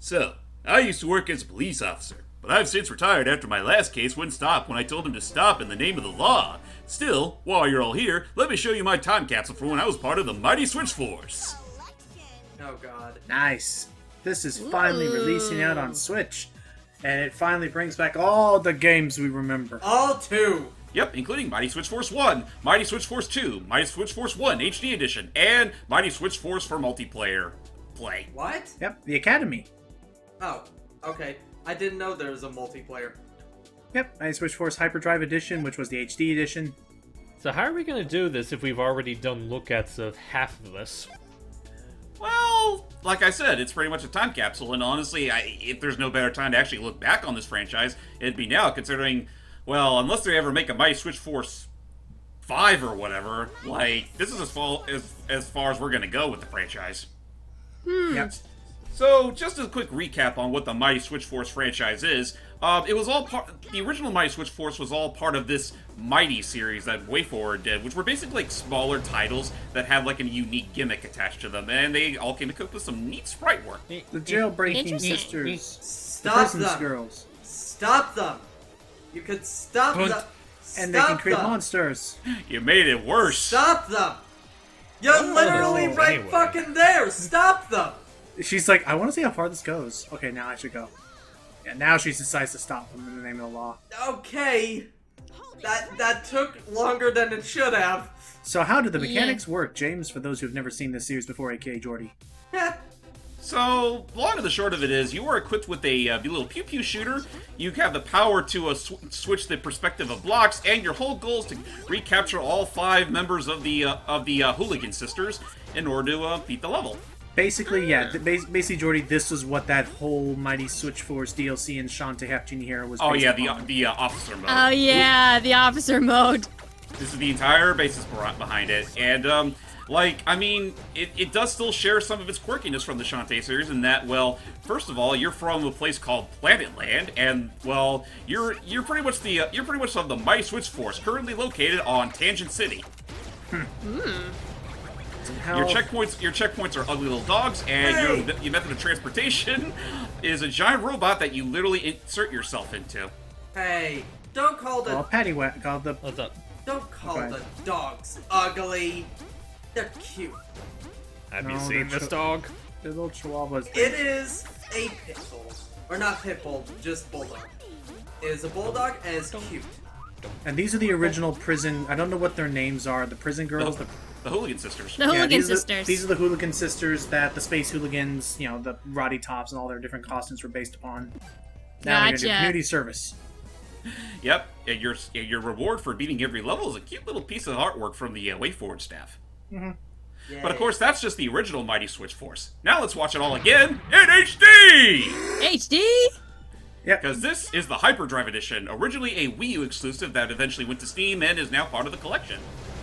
So, I used to work as a police officer, but I've since retired after my last case wouldn't stop when I told him to stop in the name of the law. Still, while you're all here, let me show you my time capsule for when I was part of the Mighty Switch Force. Oh god. Nice. This is finally releasing out on Switch, and it finally brings back all the games we remember. All two! Yep, including Mighty Switch Force 1, Mighty Switch Force 2, Mighty Switch Force 1 HD Edition, and Mighty Switch Force for multiplayer play. What? Yep, the Academy. Oh, okay. I didn't know there was a multiplayer. Yep, Mighty Switch Force Hyperdrive Edition, which was the HD Edition. So how are we going to do this if we've already done look-ats of half of this? Well, like I said, it's pretty much a time capsule, and honestly, if there's no better time to actually look back on this franchise, it'd be now, considering, well, unless they ever make a Mighty Switch Force 5 or whatever, like, this is as far as we're gonna go with the franchise. Yep. So, just a quick recap on what the Mighty Switch Force franchise is. It was all the original Mighty Switch Force was all part of this Mighty series that WayForward did, which were basically like smaller titles that had like a unique gimmick attached to them, and they all came equipped with some neat sprite work. The Jailbreaking Interesting. Sisters. Stop the Prisons them! Girls. Stop them! You could stop But- them! And they can Stop create them! monsters. You made it worse. Stop them! You're literally right anyway. fucking there! Stop them! She's like, I want to see how far this goes. Okay, now I should go. Yeah, now she decides to stop them in the name of the law. Okay. That took longer than it should have. So how do the mechanics work, James, for those who've never seen this series before, aka Jordy? So, long and the short of it is, you are equipped with a little pew-pew shooter. You have the power to switch the perspective of blocks, and your whole goal is to recapture all 5 members of the Hooligan Sisters in order to beat the level. Basically, yeah. Basically, Jordy, this was what that whole Mighty Switch Force DLC and Shantae Half Genie Hero was Oh based yeah, upon. the officer mode. Oh yeah, the officer mode. This is the entire basis behind it, and I mean, it does still share some of its quirkiness from the Shantae series in that, well, first of all, you're from a place called Planet Land, and well, you're pretty much of the Mighty Switch Force, currently located on Tangent City. How- Your checkpoints are ugly little dogs, and your method of transportation is a giant robot that you literally insert yourself into. Hey, don't call the called the What's up? don't call Okay. the dogs ugly. They're cute. Have No, you seen they're this dog? little chihuahuas. It is a pit bull. Or not pit bull, just bulldog. It is a bulldog and it's cute. And these are the original prison. I don't know what their names are. The prison girls. The Hooligan Sisters. The Hooligan these Sisters. These are the Hooligan Sisters that the Space Hooligans, the Roddy Tops and all their different costumes were based upon. Now they're gonna do Gotcha. community service. Yep, and your reward for beating every level is a cute little piece of artwork from the WayForward staff. But of course, that's just the original Mighty Switch Force. Now let's watch it all again in HD! HD. Yep. Because this is the Hyperdrive Edition, originally a Wii U exclusive that eventually went to Steam and is now part of the collection.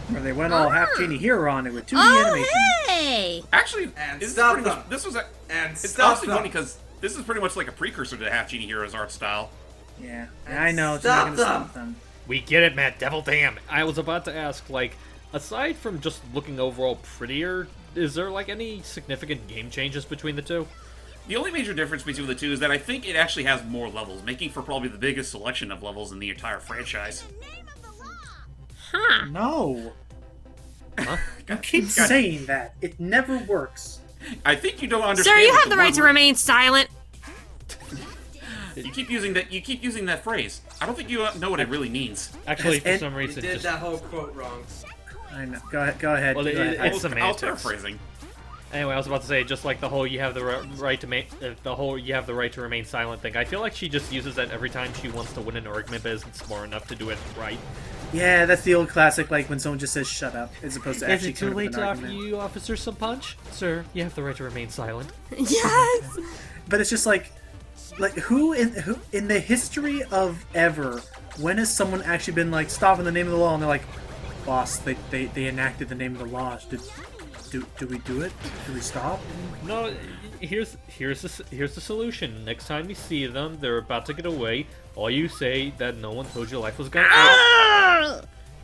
Where they went all half Genie Hero on it with 2D Oh animation. hey. Actually, And this is stop pretty them. much, this was And it's stop honestly them. funny because this is pretty much like a precursor to Half Genie Hero's art style. Yeah, And I know. It's stop not gonna them. stop them. We get it, Matt. Devil damn. I was about to ask, aside from just looking overall prettier, is there any significant game changes between the two? The only major difference between the two is that I think it actually has more levels, making for probably the biggest selection of levels in the entire franchise. Huh. No. Huh? You keep saying that. It never works. I think you don't understand. Sir, you what have the right to word- remain silent. You keep using that phrase. I don't think you know what it really means. Actually, for And- some You reason, did just that whole quote wrong. I know. Go ahead. Well, go ahead. it's I was semantics. paraphrasing. Anyway, I was about to say, just like the whole "you have the right to you have the right to remain silent" thing. I feel like she just uses that every time she wants to win an argument, but isn't smart enough to do it right. Yeah, that's the old classic, like when someone just says "shut up" as opposed to Is actually it too coming late up with to an offer argument. you, officer, some punch? Sir, you have the right to remain silent. Yes. But it's just like who in the history of ever, when has someone actually been like, stop in the name of the law, and they're like, boss, they enacted the name of the law. Do we do it? Do we stop? No, here's the solution. Next time you see them, they're about to get away. All you say that no one told you life was going. Ah!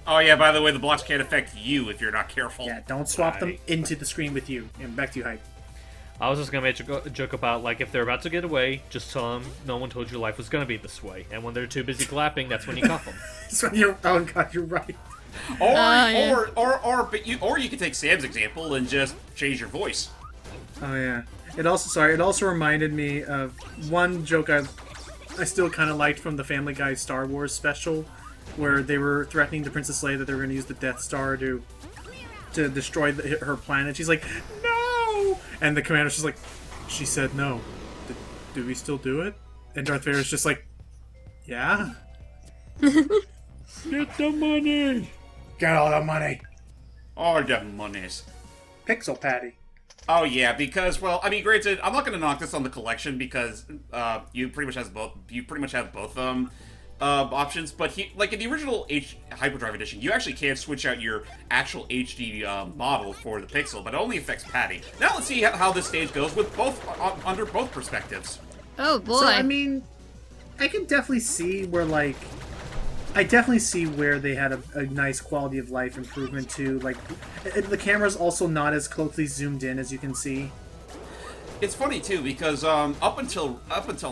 Oh yeah, by the way, the blocks can't affect you if you're not careful. Yeah, don't swap them Right. into the screen with you. And back to you, Hype. I was just gonna make a joke about, like, if they're about to get away, just tell them no one told you life was gonna be this way. And when they're too busy clapping, that's when you cuff them. So oh god, you're right. yeah. Or you could take Sam's example and just change your voice. Oh yeah. It also reminded me of one joke I still kind of liked from the Family Guy Star Wars special, where they were threatening to Princess Leia that they were going to use the Death Star to destroy her planet. She's like, no! And the commander's just like, she said no. Do we still do it? And Darth Vader's just like, yeah? Get the money! Get all the money! All the monies. Pixel Patty. Oh yeah, because granted, I'm not going to knock this on the collection because you pretty much have both. You pretty much have both options. But like in the original Hyperdrive edition, you actually can switch out your actual HD model for the Pixel, but it only affects Patty. Now let's see how this stage goes with both under both perspectives. Oh boy. So I mean, I can definitely see where they had a nice quality of life improvement too. Like, the camera's also not as closely zoomed in as you can see. It's funny too because up until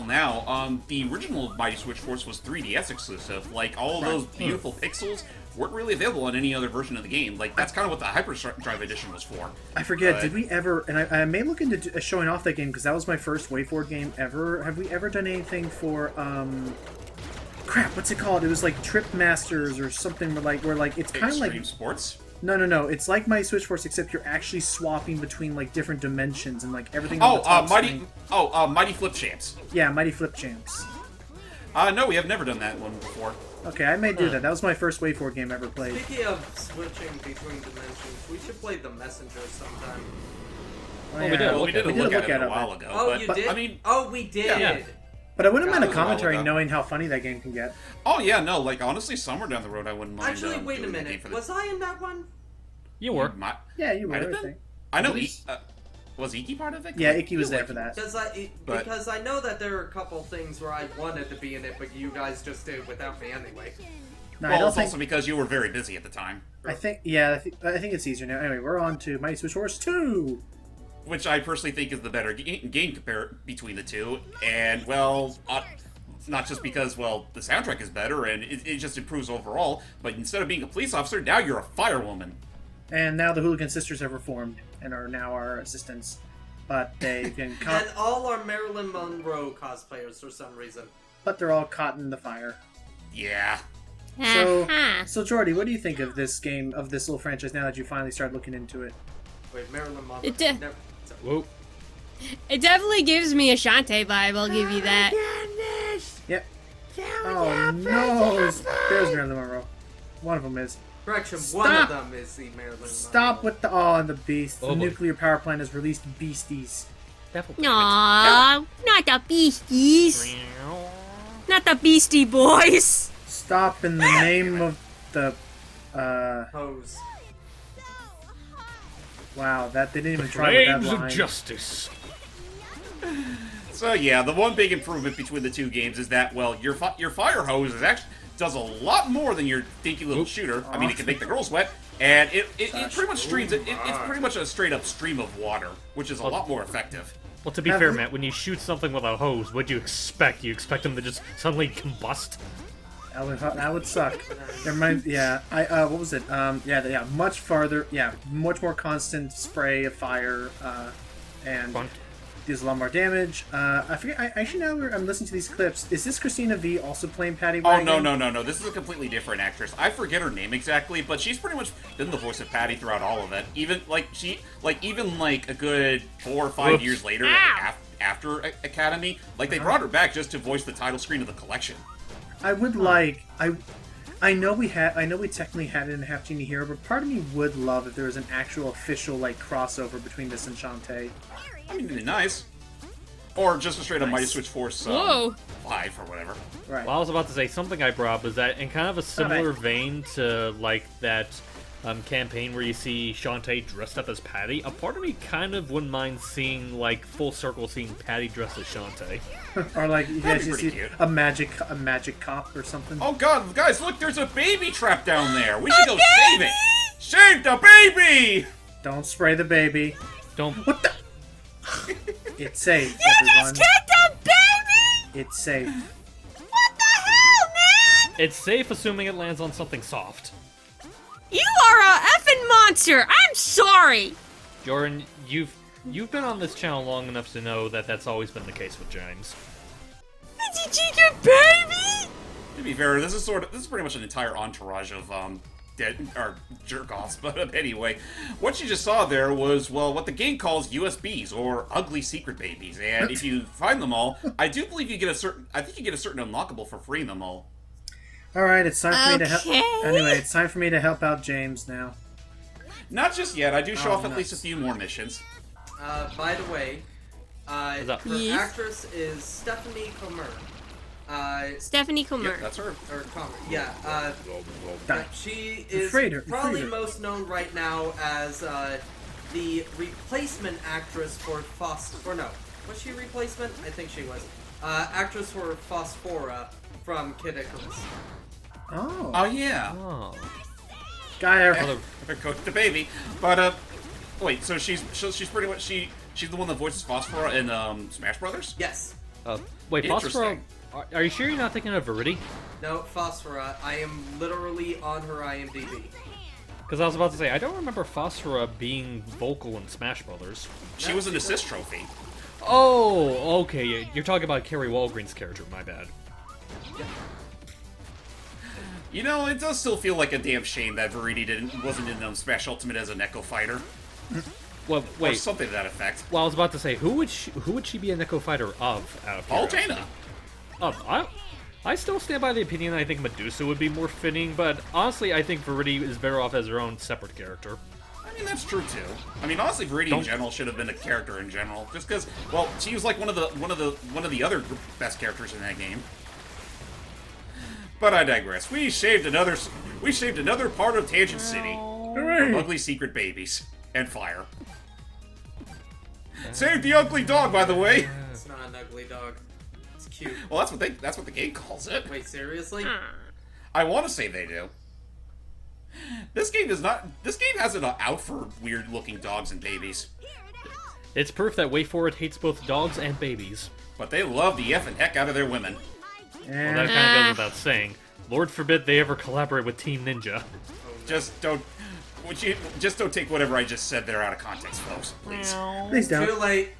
now, the original Mighty Switch Force was 3DS exclusive. Like all of those beautiful pixels weren't really available on any other version of the game. Like that's kind of what the Hyperdrive edition was for. I forget. Did we ever? And I may look into showing off that game because that was my first WayForward game ever. Have we ever done anything for crap, what's it called? It was like Trip Masters or something where it's kind of like Extreme Sports. No. It's like Mighty Switch Force, except you're actually swapping between like different dimensions and like everything. Mighty Flip Champs. Yeah, Mighty Flip Champs. No, we have never done that one before. Okay, I may do that. That was my first WayForward game I ever played. Speaking of switching between dimensions, we should play The Messenger sometime. we did. Well, we did a look at it a of while it. ago. Oh, but, you did? I mean, oh, we did. Yeah. But I wouldn't mind a That was a while commentary ago. knowing how funny that game can get. oh yeah, no, like honestly, somewhere down the road, I wouldn't mind. Actually, wait a doing that game minute. for the- Was I in that one? You were. Yeah, you were, Might have I been. think. I know. Was Iki part of it? Yeah, Icky was there for that. But- Because I know that there are a couple things where I wanted to be in it, but you guys just did it without me anyway. No, I Well, don't it's think. also because you were very busy at the time, I think it's easier now. Anyway, we're on to Mighty Switch Force 2. which I personally think is the better game compare between the two. And well, not just because the soundtrack is better and it just improves overall, but instead of being a police officer, now you're a firewoman. And now the Hooligan Sisters have reformed and are now our assistants. But they've been caught. And all are Marilyn Monroe cosplayers for some reason. But they're all caught in the fire. Yeah. So Jordy, what do you think of this game, of this little franchise, now that you finally started looking into it? Wait, Marilyn Monroe. It did. Never, Whoa. It definitely gives me a Shantae vibe, I'll give you that. Yep. Oh no! There's Marilyn Monroe. One of them is. correction, Stop! one of them is the Marilyn Monroe. Stop with the and the beast. Oh, The boy. nuclear power plant has released beasties. Aww, not the Beasties. Not the Beastie Boys. Stop in the name of the. Hose. Wow, that they didn't even try with that Flames of line. justice. So yeah, the one big improvement between the two games is that your fire hose does a lot more than your dinky little shooter. I mean, it can make the girls wet, and it pretty much streams it. It's pretty much a straight up stream of water, which is a lot more effective. Well, to be fair, Matt, when you shoot something with a hose, what do you expect? You expect them to just suddenly combust? That would suck. Never mind. Yeah, what was it? Yeah, much farther. Yeah, much more constant spray of fire, and Fun. deals a lot more damage. I forget. Actually, now I'm listening to these clips. Is this Christina V also playing Patty? Oh Wagon? no! This is a completely different actress. I forget her name exactly, but she's pretty much been the voice of Patty throughout all of it. Even a good 4 or 5 Oops. years later, after Academy, they brought her back just to voice the title screen of the collection. I would like. I know we technically had it in Half Genie Hero, but part of me would love if there was an actual official crossover between this and Shantae. I mean, it'd be nice. Or just a straight up Mighty Switch Force Whoa. 5 or whatever. Right. Well, I was about to say, something I brought up was that in kind of a similar vein to, that campaign where you see Shantae dressed up as Patty, a part of me kind of wouldn't mind seeing, full circle seeing Patty dressed as Shantae. Or you guys be just pretty see cute. a magic cop or something. Oh god, guys, look, there's a baby trapped down there. We should go save it. Save the baby! Don't spray the baby. Don't... What the? It's safe, You everyone. just kicked a baby! It's safe. What the hell, man? It's safe assuming it lands on something soft. You are a effing monster! I'm sorry! Jordan, you've been on this channel long enough to know that that's always been the case with James. Did you kick a baby? To be fair, this is pretty much an entire entourage of dead or jerk-offs. But anyway, what you just saw there was, well, what the game calls USBs, or ugly secret babies. And if you find them all, I do believe you get a certain unlockable for freeing them all. All right, it's time for me to help. Okay. Anyway, it's time for me to help out James now. Not just yet. I do show Oh, off at nice. least a few more missions. By the way, up? her Yes? actress is Stephanie Comer. Stephanie Comer. Yep, that's her. Or Comer, yeah. Die. She is Freed her, probably freed her. most known right now as the replacement actress for or no, was she replacement? I think she was. Actress for Phosphora from Kid Icarus. Oh, Oh yeah. Oh. got her. I cooked the baby, but wait. So she's pretty much she's the one that voices Phosphora in Smash Brothers. Yes. Wait, Phosphora, Interesting. are you sure you're not thinking of Verity? No, Phosphora. I am literally on her IMDb. Because I was about to say, I don't remember Phosphora being vocal in Smash Brothers. She was an assist trophy. Oh, okay, yeah, you're talking about Carrie Walgreen's character, my bad. You know, it does still feel like a damn shame that Verity wasn't in Smash Ultimate as an Echo Fighter, Well, or wait, something to that effect. well, I was about to say, who would she be a Neko fighter of, out of curiosity? Palutena. I still stand by the opinion I think Medusa would be more fitting, but honestly, I think Verity is better off as her own separate character. I mean, that's true too. I mean, honestly, Verity in general should have been a character in general, just because. Well, she was like one of the other best characters in that game. But I digress. We shaved another part of Tangent City from ugly secret babies and fire. Save the ugly dog, by the way. It's not an ugly dog. It's cute. Well, that's what the game calls it. Wait, seriously? I want to say they do. This game has it out for weird-looking dogs and babies, It's proof that Wait For It hates both dogs and babies. but they love the effing heck out of their women. Well, And that kind of goes without saying. Lord forbid they ever collaborate with Team Ninja. Just don't take whatever I just said there out of context, folks. Please. please Too don't. late.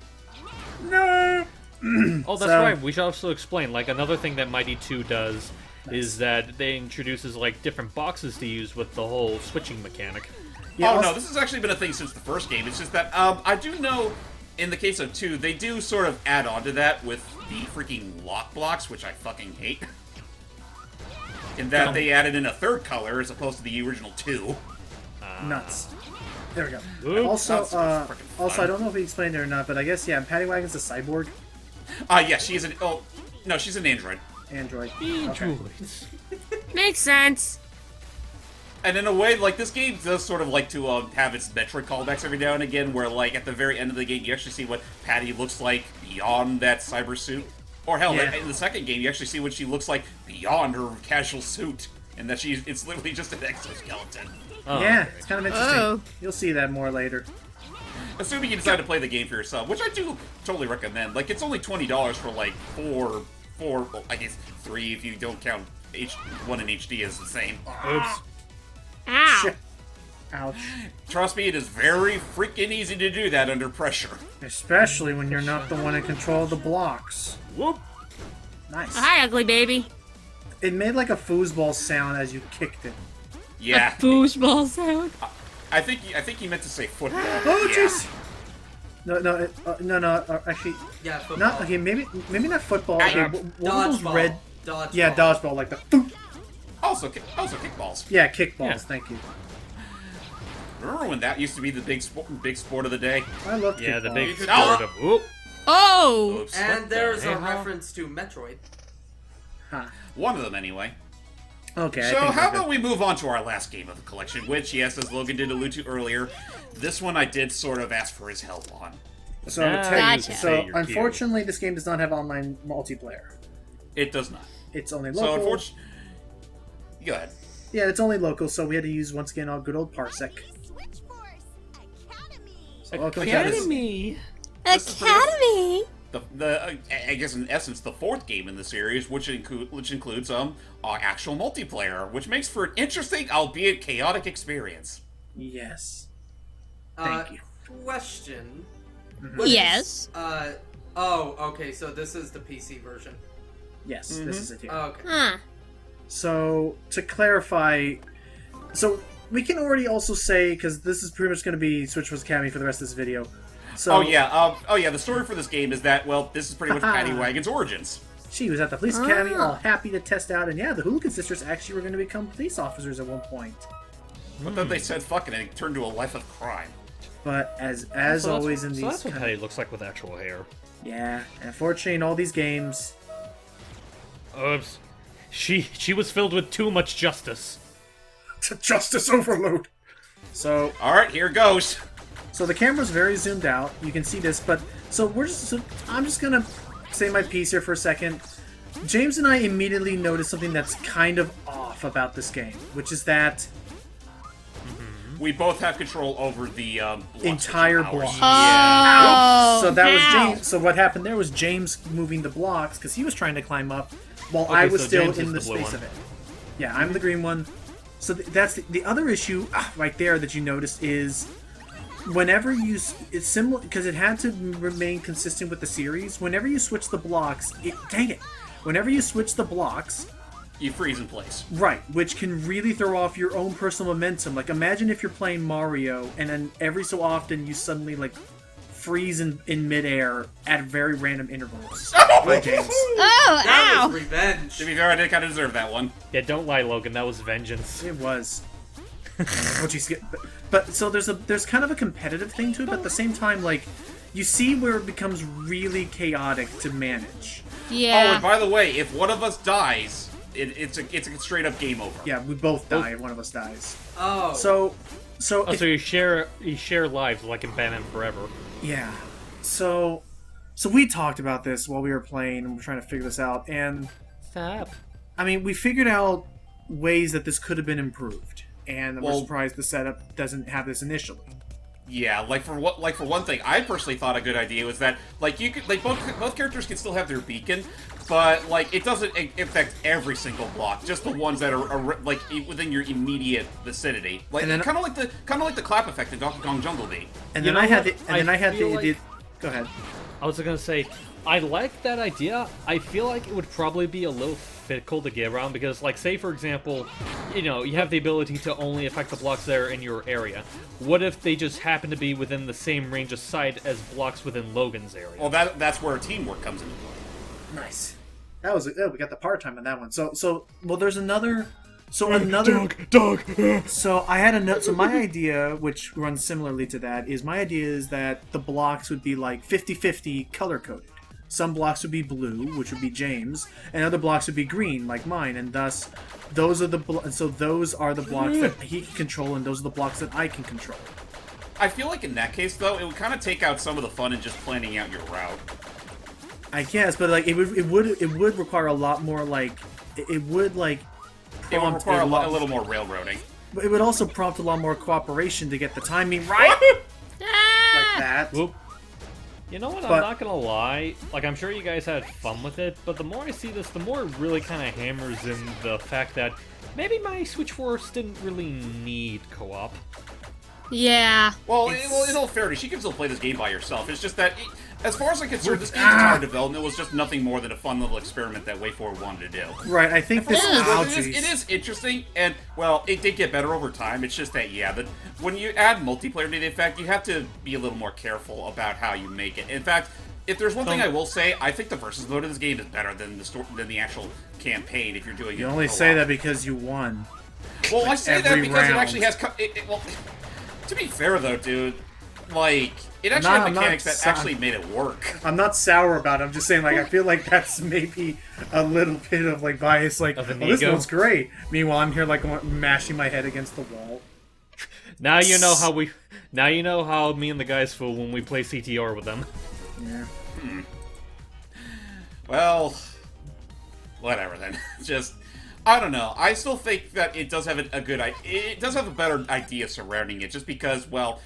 No. Oh, that's So- right. We should also explain. Like, another thing that Mighty 2 does is that they introduces, like, different boxes to use with the whole switching mechanic. Yeah, Oh also- no, this has actually been a thing since the first game. It's just that I do know, in the case of 2, they do sort of add on to that with the freaking lock blocks, which I fucking hate. In that they added in a third color as opposed to the original 2. Nuts. There we go. Oops. Also, That's freaking fun. I don't know if we explained it or not, but I guess Patty Wagon's a cyborg Yeah, she's an. Oh, no, she's an android. android. Okay. Androids. Makes sense. And in a way, like, this game does sort of like to have its Metroid callbacks every now and again, where, like, at the very end of the game, you actually see what Patty looks like beyond that cyber suit. Or hell, Yeah. in the second game, you actually see what she looks like beyond her casual suit, and that it's literally just an exoskeleton. Oh, Yeah, okay. it's kind of interesting. Oh. You'll see that more later. Assuming you decide to play the game for yourself, which I do totally recommend. Like, it's only $20 for, like, four, well, I guess 3 if you don't count one in HD as the same. Oops. Ow. Shit. Ouch. Trust me, it is very freaking easy to do that under pressure. Especially when you're not the one in control of the blocks. Whoop. Nice. Hi, ugly baby. It made like a foosball sound as you kicked it. Yeah, Foosball sound. I think you meant to say football. Oh, yeah. jeez. No. Actually, Yeah, football. not okay. Maybe not football. Ah, One of those Dodgeball. red. Dodgeball. Yeah, dodgeball, like the. Boop. Also kickballs. Yeah, kickballs. Yeah. Thank you. Remember when that used to be the big sport of the day? I love Yeah, kickballs. the big You could sport go- of whoop. Oh. Oops. And there's a hell? reference to Metroid. Huh. One of them, anyway. Okay. I So think how we're about good. we move on to our last game of the collection, which, yes, as Logan did allude to earlier, this one I did sort of ask for his help on. So, Ah, Gotcha. so you're cute. unfortunately, this game does not have online multiplayer. It does not. It's only So local. unfortunately, go ahead. Yeah, it's only local, so we had to use once again our good old Parsec. So welcome to this. Academy. This is pretty much Academy. I guess in essence the fourth game in the series, which includes actual multiplayer, which makes for an interesting, albeit chaotic experience. Yes. Thank you. Question. Yes. Oh, okay, so this is the PC version. Yes, this is it here. Okay. Huh. So, to clarify, so we can already also say, because this is pretty much going to be Switch vs. Academy for the rest of this video. So, oh yeah, the story for this game is that, well, this is pretty much Patty Wagon's origins. she was at the police academy, all happy to test out, and yeah, the Hooligan sisters actually were going to become police officers at one point. But then they said fuck it and it turned to a life of crime. But as So always in so these, that's what Patty looks like with actual hair. yeah, unfortunately in all these games, Oops. She was filled with too much justice. justice overload. So Alright, here goes. So the camera's very zoomed out. You can see this, but I'm just gonna say my piece here for a second. James and I immediately noticed something that's kind of off about this game, which is that We both have control over the block entire switching powers. block. Oh. So that was ow. James. So what happened there was James moving the blocks because he was trying to climb up, while Okay, I was so still James in is the the blue space one. of it. Yeah, I'm the green one. So that's the other issue right there that you noticed is whenever it's similar because it had to remain consistent with the series. Whenever you switch the blocks, whenever you switch the blocks, You freeze in place. right, which can really throw off your own personal momentum. Like imagine if you're playing Mario and then every so often you suddenly like freeze in midair at very random intervals. Right, James? Oh, That ow. was revenge. To be fair, I did kind of deserve that one. Yeah, don't lie, Logan. That was vengeance. It was. What you skip, but so there's kind of a competitive thing to it, but at the same time, like you see where it becomes really chaotic to manage. Oh, Yeah. and by the way, if one of us dies, it's a straight up game over. Yeah, we both die. One of us dies. Oh. So Oh, so you share lives like in Batman Forever. yeah, so we talked about this while we were playing and we're trying to figure this out, and Stop. I mean we figured out ways that this could have been improved, and we're Well- surprised the setup doesn't have this initially. Yeah, for one thing, I personally thought a good idea was that you could both characters can still have their beacon, but it doesn't affect every single block, just the ones that are within your immediate vicinity. And then- kind of like the clap effect in Donkey Kong Jungle Beat. And You then I know had what? the, and then I had feel the like- go ahead. I was gonna say, I like that idea. I feel like it would probably be a little fickle to get around because, say for example, you have the ability to only affect the blocks that are in your area. What if they just happen to be within the same range of sight as blocks within Logan's area? Well, that's where teamwork comes into play. Nice. That was we got the part time on that one. So there's another. So Dog. So I had a note. So my idea, which runs similarly to that, is that the blocks would be like 50-50 color coded. Some blocks would be blue, which would be James, and other blocks would be green, like mine, and thus those are the blocks that he can control, and those are the blocks that I can control. I feel like in that case, though, it would kind of take out some of the fun in just planning out your route. I guess, but it would require a lot more it would It would prompt require a lot. a little more railroading. But it would also prompt a lot more cooperation to get the timing right, Ah. like that. Whoop. You know what? But- I'm not gonna lie. I'm sure you guys had fun with it, but the more I see this, the more it really kind of hammers in the fact that maybe my Switch Force didn't really need co-op. Yeah. Well, in all fairness, she can still play this game by herself. It's just that, as far as I'm concerned, this game's entire development was just nothing more than a fun little experiment that WayForward wanted to do. Right, I think this Well, is it is interesting, and, well, it did get better over time. It's just that, when you add multiplayer to the effect, you have to be a little more careful about how you make it. In fact, if there's one thing I will say, I think the versus mode of this game is better than the actual campaign if you're doing it. You only co-op. say that because you won. Well, I say that every because it round. actually has. Well, to be fair though, dude, it actually I'm had not mechanics that so- actually made it work. I'm not sour about it. I'm just saying, I feel like that's maybe a little bit of bias. Of an this ego. one's great. Meanwhile, I'm here mashing my head against the wall. Now you know how me and the guys feel when we play CTR with them. Yeah. Well, whatever then. Just, I don't know. I still think that it does have a good. It does have a better idea surrounding it, just because, well,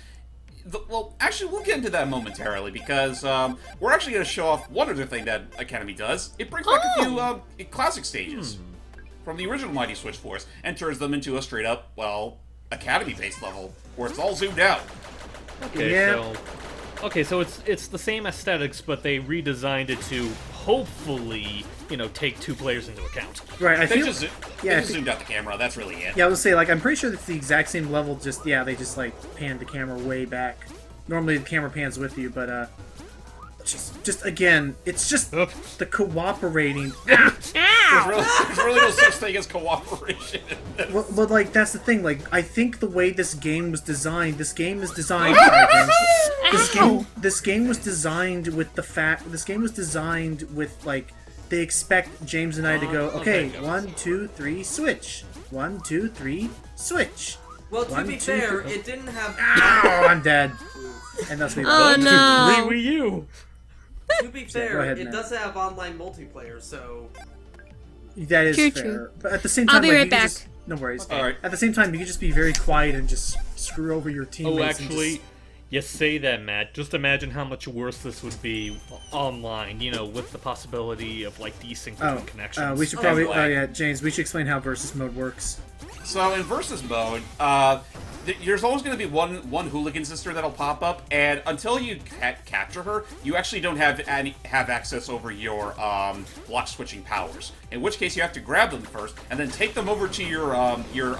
well, actually, we'll get into that momentarily because we're actually going to show off one other thing that Academy does. It brings back a few classic stages from the original Mighty Switch Force and turns them into a straight-up, well, Academy-based level where it's all zoomed out. So it's the same aesthetics, but they redesigned it to hopefully, take 2 players into account. Right, I They feel... just zoomed out the camera. That's really it. Yeah, I was say, like, I'm pretty sure it's the exact same level, just, yeah, they just, like, panned the camera way back. Normally the camera pans with you, but, just again, it's just the cooperating... There's really no such thing as cooperation. Well, but, like, that's the thing, like, I think the way this game was designed, This game was designed with like, they expect James and I to go, okay, 1, 2, 3, switch. 1, 2, 3, switch. Well, to 1, be 2, fair, 3. it didn't have. Oh, I'm dead. And that's me. Oh no! Wii U. To be fair, go ahead, it Matt. doesn't have online multiplayer, so. That is True, fair. true. But at the same time, I'll be like, right you can back. just... No worries. All right. At the same time, you can just be very quiet and just screw over your teammates. Oh, and actually, just... you say that, Matt. Just imagine how much worse this would be online, with the possibility of, like, desync between connections. we should Oh, probably... boy. Oh, yeah, James, we should explain how versus mode works. So in versus mode, there's always going to be one hooligan sister that'll pop up, and until you capture her, you actually don't have access over your block switching powers. In which case, you have to grab them first, and then take them over to your armored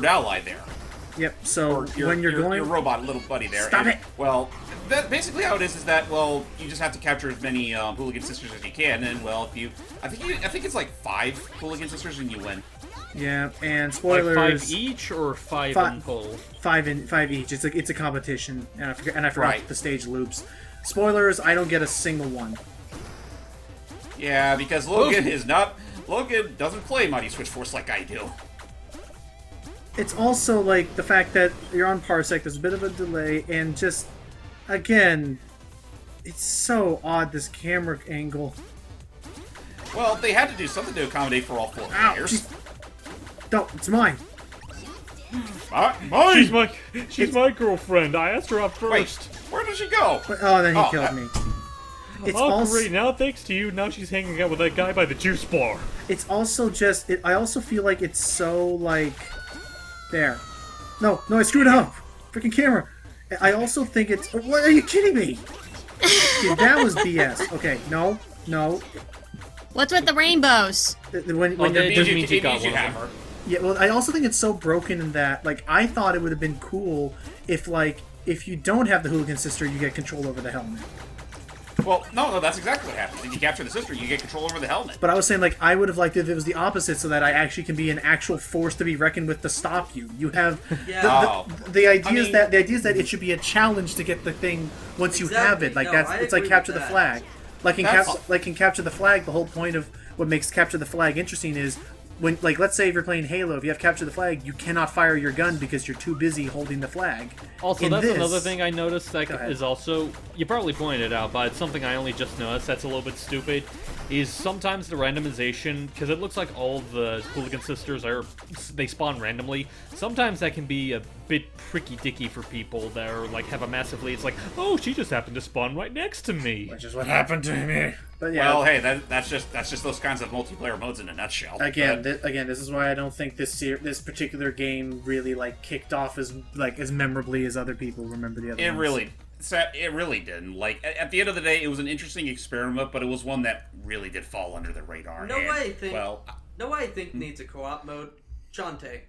ally there. Yep, so Or your, when you're your, going... your robot little buddy there. Stop And, it! Well, that basically how it is that, well, you just have to capture as many hooligan sisters as you can, and well, I think it's like 5 hooligan sisters and you win. Yeah, and Like spoilers... 5 each or 5 Fi- in total? 5 each. It's a competition, and I forgot Right. the stage loops. Spoilers, I don't get a single one. Yeah, because Logan doesn't play Mighty Switch Force like I do. It's also, like, the fact that you're on Parsec, there's a bit of a delay, and just, again, it's so odd, this camera angle. Well, they had to do something to accommodate for all 4 Ow! players. No, it's mine! Mine! She's my girlfriend. I asked her out Wait, first. where did she go? Oh, then he Oh, killed me. It's Oh, also... great. Now, thanks to you, now she's hanging out with that guy by the juice bar. It's also just... I also feel like it's so, like... There. No, I screwed up! Freaking camera! I also think it's... What, are you kidding me? Dude, that was BS. Okay, no. What's with the rainbows? When Oh, you're... it It just means means you got you one of have them. her. Yeah, well, I also think it's so broken in that, like, I thought it would have been cool if, like, if you don't have the hooligan sister, you get control over the helmet. Well, no, that's exactly what happens. If you capture the sister, you get control over the helmet. But I was saying, like, I would have liked it if it was the opposite, so that I actually can be an actual force to be reckoned with to stop you. You have Yeah. the idea is mean- that it should be a challenge to get the thing once you have Exactly. it. Like No, that's I it's like agree capture with the that. flag. Like in That's- capture the flag, the whole point of what makes capture the flag interesting is when, like, let's say if you're playing Halo, if you have capture the flag, you cannot fire your gun because you're too busy holding the flag. Also, In that's this- another thing I noticed that Go ahead. is also, you probably pointed it out, but it's something I only just noticed that's a little bit stupid, is sometimes the randomization, because it looks like all the hooligan sisters they spawn randomly, sometimes that can be a bit pricky-dicky for people that are, like, have a massive lead. It's like, oh, she just happened to spawn right next to me. Which is what happened to me. But yeah, Well, hey, that's just those kinds of multiplayer modes in a nutshell. again, But- this is why I don't think this particular game really, like, kicked off as memorably as other people remember the other It ones. really didn't. Like, at the end of the day, it was an interesting experiment, but it was one that really did fall under the radar. No and, way, I think. Well, No, I think needs a co-op mode. Shantae.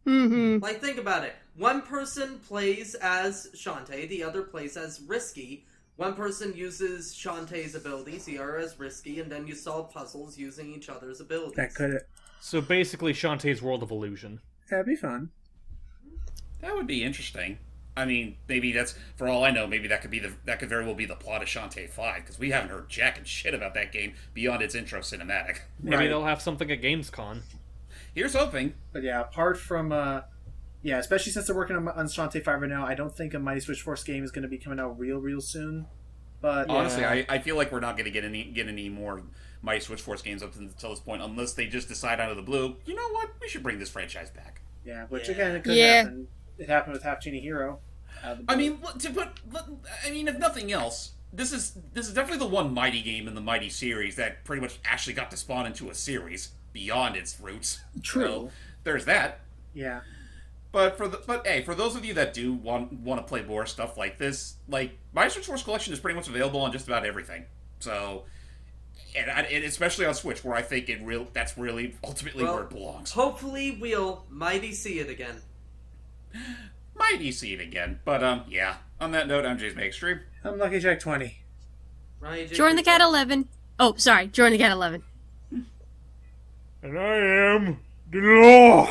Mm-hmm. Like, think about it. One person plays as Shantae, the other plays as Risky. One person uses Shantae's abilities, the other as Risky, and then you solve puzzles using each other's abilities. That could So basically, Shantae's World of Illusion. that'd be fun. that would be interesting. I mean, maybe that's, for all I know, maybe that could very well be the plot of Shantae 5, because we haven't heard jack and shit about that game beyond its intro cinematic. Maybe Right. they'll have something at Gamescom. Here's hoping. But yeah, apart from yeah, especially since they're working on Shantae 5 right now, I don't think a Mighty Switch Force game is going to be coming out real soon. But Honestly, I feel like we're not going to get any more Mighty Switch Force games up until this point, unless they just decide out of the blue, you know what, we should bring this franchise back. yeah, which Yeah. again, it could Yeah. happen. It happened with Half Genie Hero. I mean, if nothing else, this is definitely the one Mighty game in the Mighty series that pretty much actually got to spawn into a series beyond its roots. True. So, there's that. Yeah. But for those of you that do want to play more stuff like this, like my Switch Wars collection is pretty much available on just about everything. So, and especially on Switch, where I think that's really ultimately where it belongs. Hopefully, we'll mighty see it again. Mighty see it again. But yeah. On that note, I'm James Makestream. I'm Lucky Jack 20. Ryan, Jordan the Cat 11. Oh, sorry, Jordan the Cat 11. And I am the law.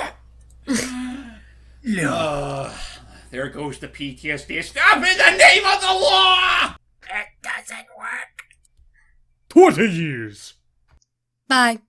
There goes the PTSD. Stop in the name of the law! It doesn't work. 20 years. Bye.